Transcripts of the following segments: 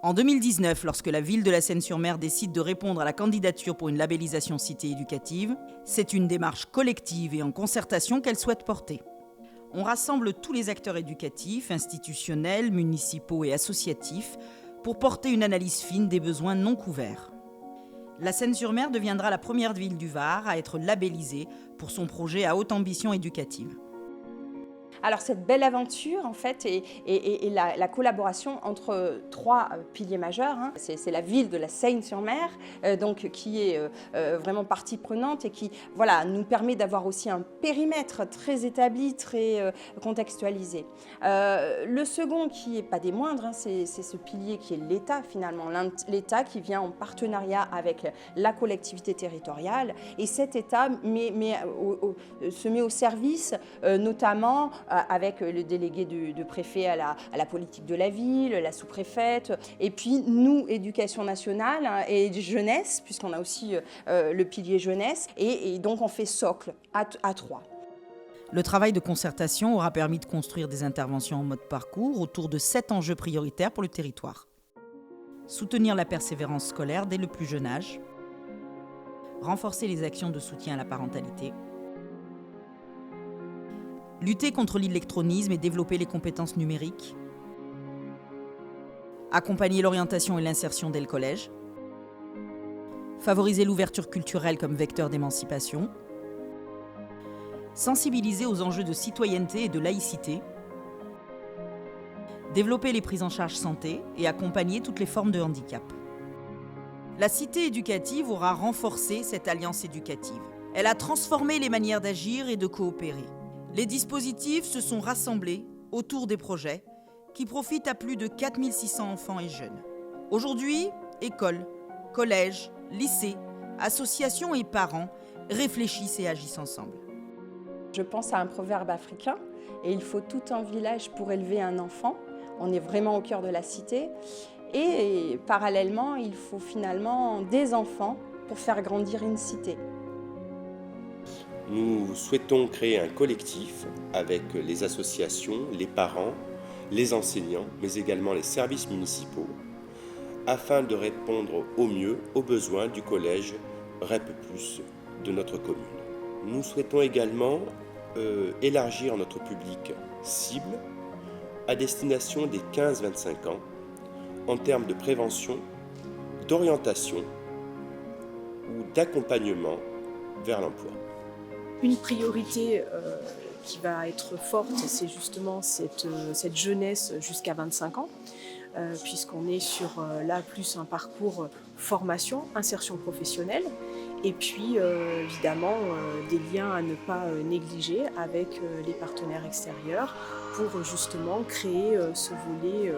En 2019, lorsque la ville de la Seyne-sur-Mer décide de répondre à la candidature pour une labellisation cité éducative, c'est une démarche collective et en concertation qu'elle souhaite porter. On rassemble tous les acteurs éducatifs, institutionnels, municipaux et associatifs pour porter une analyse fine des besoins non couverts. La Seyne-sur-Mer deviendra la première ville du Var à être labellisée pour son projet à haute ambition éducative. Alors cette belle aventure en fait est la collaboration entre trois piliers majeurs. C'est la ville de la Seyne-sur-Mer donc qui est vraiment partie prenante et qui nous permet d'avoir aussi un périmètre très établi, très contextualisé. Le second qui n'est pas des moindres, c'est ce pilier qui est l'État finalement, l'État qui vient en partenariat avec la collectivité territoriale et cet État se met au service notamment avec le délégué du préfet à la politique de la ville, la sous-préfète, et puis nous, éducation nationale et jeunesse, puisqu'on a aussi le pilier jeunesse, et donc on fait socle à trois. Le travail de concertation aura permis de construire des interventions en mode parcours autour de 7 enjeux prioritaires pour le territoire. Soutenir la persévérance scolaire dès le plus jeune âge, renforcer les actions de soutien à la parentalité, lutter contre l'illectronisme et développer les compétences numériques, accompagner l'orientation et l'insertion dès le collège, favoriser l'ouverture culturelle comme vecteur d'émancipation, sensibiliser aux enjeux de citoyenneté et de laïcité, développer les prises en charge santé et accompagner toutes les formes de handicap. La cité éducative aura renforcé cette alliance éducative. Elle a transformé les manières d'agir et de coopérer. Les dispositifs se sont rassemblés autour des projets qui profitent à plus de 4600 enfants et jeunes. Aujourd'hui, écoles, collèges, lycées, associations et parents réfléchissent et agissent ensemble. Je pense à un proverbe africain, et il faut tout un village pour élever un enfant. On est vraiment au cœur de la cité. Et parallèlement, il faut finalement des enfants pour faire grandir une cité. Nous souhaitons créer un collectif avec les associations, les parents, les enseignants, mais également les services municipaux, afin de répondre au mieux aux besoins du collège REP+, de notre commune. Nous souhaitons également élargir notre public cible à destination des 15-25 ans en termes de prévention, d'orientation ou d'accompagnement vers l'emploi. Une priorité qui va être forte, c'est justement cette jeunesse jusqu'à 25 ans, puisqu'on est sur là plus un parcours formation, insertion professionnelle, et puis évidemment des liens à ne pas négliger avec les partenaires extérieurs pour justement créer ce volet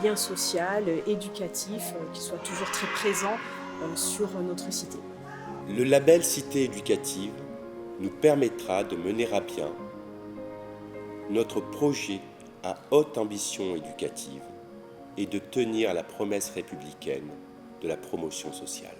lien social, éducatif, qui soit toujours très présent sur notre cité. Le label Cité éducative nous permettra de mener à bien notre projet à haute ambition éducative et de tenir la promesse républicaine de la promotion sociale.